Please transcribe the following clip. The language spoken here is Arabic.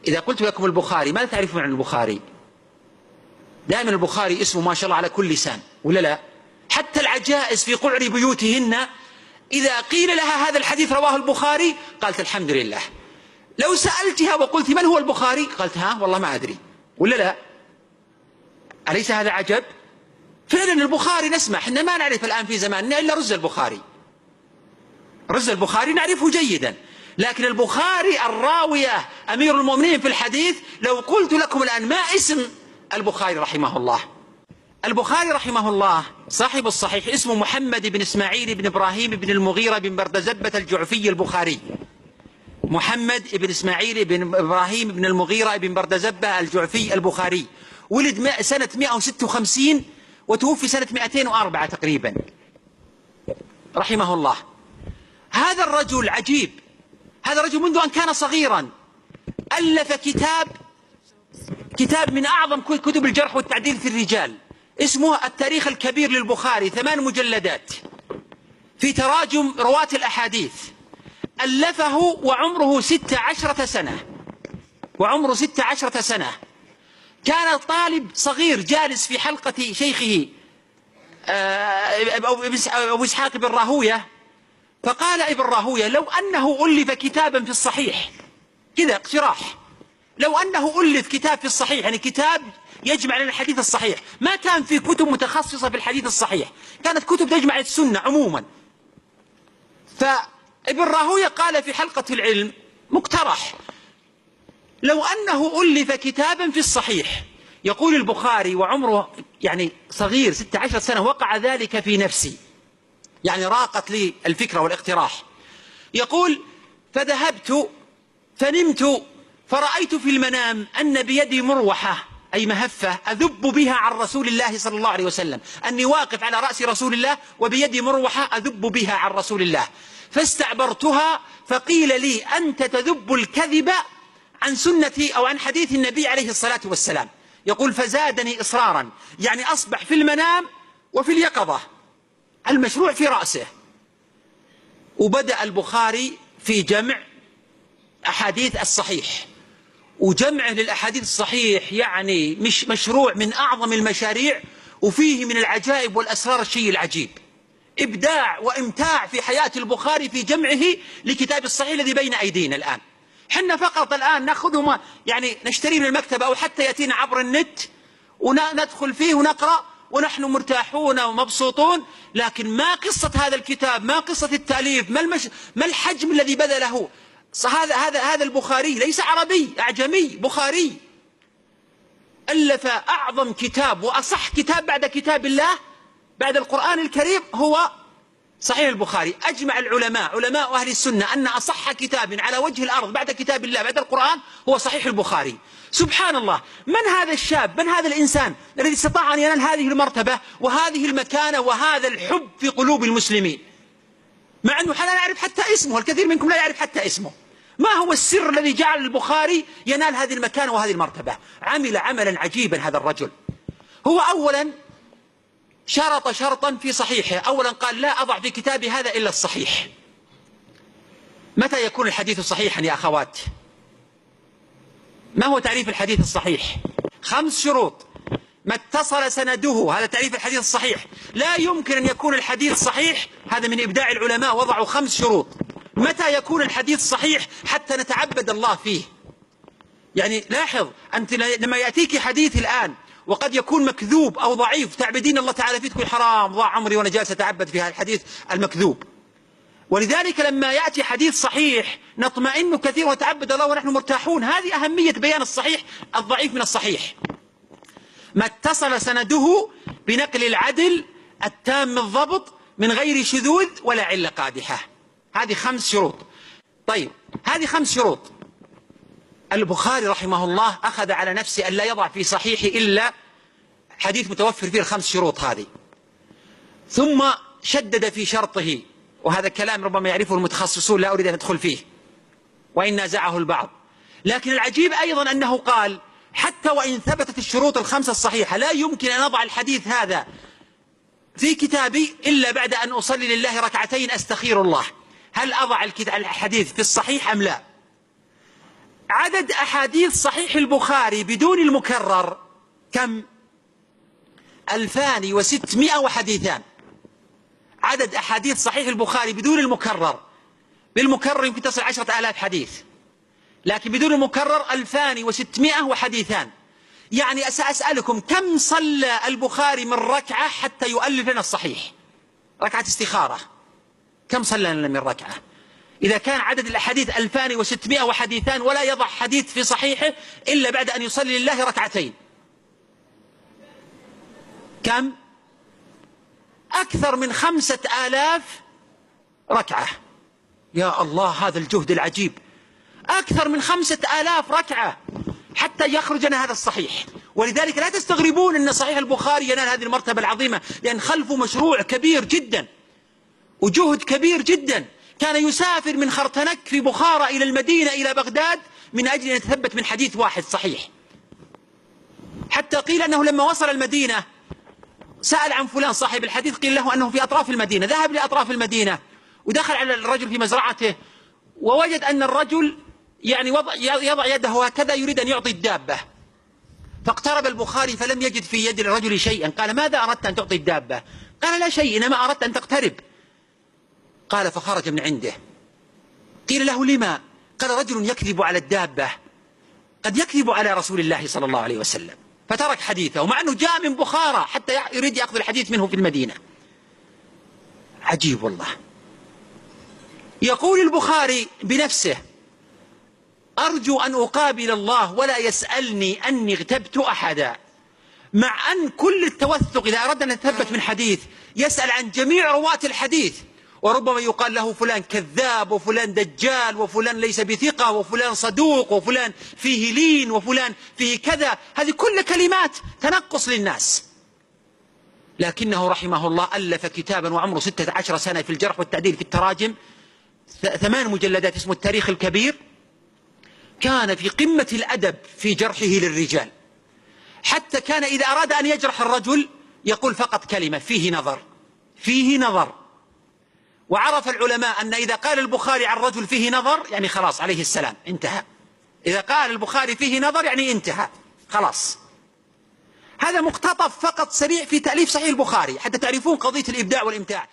إذا قلت لكم البخاري ماذا تعرفون عن البخاري؟ دائما البخاري اسمه ما شاء الله على كل لسان، ولا لا؟ حتى العجائز في قعر بيوتهن إذا قيل لها هذا الحديث رواه البخاري قالت الحمد لله. لو سألتها وقلت من هو البخاري قالت ها والله ما أدري، ولا لا؟ أليس هذا عجب؟ فعلا البخاري نسمع، احنا ما نعرف الآن في زماننا إلا رز البخاري. رز البخاري نعرفه جيدا، لكن البخاري الراوية أمير المؤمنين في الحديث لو قلت لكم الآن ما اسم البخاري رحمه الله. البخاري رحمه الله صاحب الصحيح اسمه محمد بن إسماعيل بن إبراهيم بن المغيرة بن بردزبة الجعفي البخاري. محمد بن إسماعيل بن إبراهيم بن المغيرة بن بردزبة الجعفي البخاري، ولد سنة 156 وتوفي سنة 204 تقريبا رحمه الله. هذا الرجل عجيب، هذا الرجل منذ أن كان صغيرا ألف كتاب من أعظم كتب الجرح والتعديل في الرجال، اسمه التاريخ الكبير للبخاري، 8 مجلدات في تراجم رواة الأحاديث. ألفه وعمره 16 سنة، وعمره 16 سنة. كان طالب صغير جالس في حلقة شيخه أبو إسحاق بن راهوية، فقال ابن راهوية لو أنه ألف كتابا في الصحيح، كذا اقتراح، لو أنه ألف كتاب في الصحيح، يعني كتاب يجمع لنا الحديث الصحيح. ما كان في كتب متخصصة في الحديث الصحيح، كانت كتب تجمع السنة عموما. فابن راهوية قال في حلقة العلم مقترح لو أنه ألف كتابا في الصحيح. يقول البخاري وعمره يعني صغير 16 سنة وقع ذلك في نفسي، يعني راقت لي الفكرة والاقتراح. يقول فذهبت فنمت فرأيت في المنام أن بيدي مروحة أي مهفة أذب بها عن رسول الله صلى الله عليه وسلم، أني واقف على رأس رسول الله وبيدي مروحة أذب بها عن رسول الله، فاستعبرتها فقيل لي أنت تذب الكذب عن سنتي أو عن حديث النبي عليه الصلاة والسلام. يقول فزادني إصرارا، يعني أصبح في المنام وفي اليقظة المشروع في رأسه. وبدأ البخاري في جمع أحاديث الصحيح، وجمعه للأحاديث الصحيح يعني مش مشروع من أعظم المشاريع، وفيه من العجائب والأسرار الشيء العجيب. إبداع وإمتاع في حياة البخاري في جمعه لكتاب الصحيح الذي بين أيدينا الآن. حنا فقط الآن نأخذه يعني نشتريه من المكتبة أو حتى يأتينا عبر النت وندخل فيه ونقرأ ونحن مرتاحون ومبسوطون، لكن ما قصة هذا الكتاب، ما قصة التأليف، ما الحجم الذي بذله. هذا البخاري ليس عربي، أعجمي بخاري، ألف أعظم كتاب وأصح كتاب بعد كتاب الله بعد القرآن الكريم هو صحيح البخاري. أجمع العلماء، علماء أهل السنة، أن أصح كتاب على وجه الأرض بعد كتاب الله بعد القرآن هو صحيح البخاري. سبحان الله، من هذا الشاب، من هذا الإنسان الذي استطاع أن ينال هذه المرتبة وهذه المكانة وهذا الحب في قلوب المسلمين، مع أنه لا نعرف حتى اسمه، الكثير منكم لا يعرف حتى اسمه. ما هو السر الذي جعل البخاري ينال هذه المكانة وهذه المرتبة؟ عمل عملا عجيبا هذا الرجل. هو أولا شرط شرطا في صحيحه، أولا قال لا أضع في كتابي هذا إلا الصحيح. متى يكون الحديث صحيحا يا أخوات؟ ما هو تعريف الحديث الصحيح؟ 5 شروط. ما اتصل سنده، هذا تعريف الحديث الصحيح. لا يمكن أن يكون الحديث صحيح، هذا من إبداع العلماء، وضعوا 5 شروط. متى يكون الحديث صحيح حتى نتعبد الله فيه؟ يعني لاحظ أنت لما يأتيك حديث الآن وقد يكون مكذوب أو ضعيف تعبدين الله تعالى فيه، تقول حرام ضاع عمري وأنا جالس أتعبد في هذا الحديث المكذوب. ولذلك لما يأتي حديث صحيح نطمئن كثيرا ونتعبد الله ونحن مرتاحون. هذه أهمية بيان الصحيح الضعيف من الصحيح. ما اتصل سنده بنقل العدل التام الضبط من غير شذوذ ولا علة قادحة. هذه 5 شروط. طيب هذه 5 شروط. البخاري رحمه الله أخذ على نفسه أن لا يضع في صحيحه إلا حديث متوفر فيه ال5 شروط هذه، ثم شدد في شرطه، وهذا كلام ربما يعرفه المتخصصون لا أريد أن أدخل فيه وإن نازعه البعض. لكن العجيب أيضا أنه قال حتى وإن ثبتت الشروط ال5 الصحيحة لا يمكن أن أضع الحديث هذا في كتابي إلا بعد أن أصلي لله ركعتين أستخير الله، هل أضع الحديث في الصحيح أم لا؟ عدد أحاديث صحيح البخاري بدون المكرر كم؟ 2600 عدد أحاديث صحيح البخاري بدون المكرر. بالمكرر يمكن تصل 10,000 حديث، لكن بدون المكرر 2600. يعني سأسألكم كم صلى البخاري من ركعة حتى يؤلف لنا الصحيح؟ ركعة استخارة كم صلى لنا من ركعة؟ إذا كان عدد الأحاديث 2600 ولا يضع حديث في صحيحه إلا بعد أن يصلي لله ركعتين، كم؟ أكثر من 5000 ركعة. يا الله، هذا الجهد العجيب، أكثر من 5000 ركعة حتى يخرج لنا هذا الصحيح. ولذلك لا تستغربون أن صحيح البخاري ينال هذه المرتبة العظيمة، لأن خلفه مشروع كبير جدا وجهد كبير جدا. كان يسافر من خرتنك في بخارى إلى المدينة إلى بغداد من أجل أن يتثبت من حديث واحد صحيح. حتى قيل أنه لما وصل المدينة سأل عن فلان صاحب الحديث، قيل له أنه في أطراف المدينة. ذهب لأطراف المدينة ودخل على الرجل في مزرعته، ووجد أن الرجل يعني يضع يده هكذا يريد أن يعطي الدابة. فاقترب البخاري فلم يجد في يد الرجل شيئا. قال: ماذا أردت أن تعطي الدابة؟ قال: لا شيء، إنما أردت أن تقترب. قال: فخرج من عنده. قيل له: لما؟ قال: رجل يكذب على الدابة قد يكذب على رسول الله صلى الله عليه وسلم. فترك حديثه مع أنه جاء من بخارى حتى يريد يأخذ الحديث منه في المدينة. عجيب والله. يقول البخاري بنفسه: أرجو أن أقابل الله ولا يسألني أني اغتبت أحدا. مع أن كل التوثق إذا أردنا أن نتثبت من حديث يسأل عن جميع رواة الحديث، وربما يقال له فلان كذاب وفلان دجال وفلان ليس بثقة وفلان صدوق وفلان فيه لين وفلان فيه كذا. هذه كل كلمات تنقص للناس. لكنه رحمه الله ألف كتابا وعمره 16 سنة في الجرح والتعديل في التراجم، 8 مجلدات، اسمه التاريخ الكبير. كان في قمة الأدب في جرحه للرجال، حتى كان إذا أراد أن يجرح الرجل يقول فقط كلمة: فيه نظر، فيه نظر. وعرف العلماء أن إذا قال البخاري عن رجل فيه نظر يعني خلاص عليه السلام انتهى. إذا قال البخاري فيه نظر يعني انتهى خلاص. هذا مقتطف فقط سريع في تأليف صحيح البخاري حتى تعرفون قضية الإبداع والإمتاع.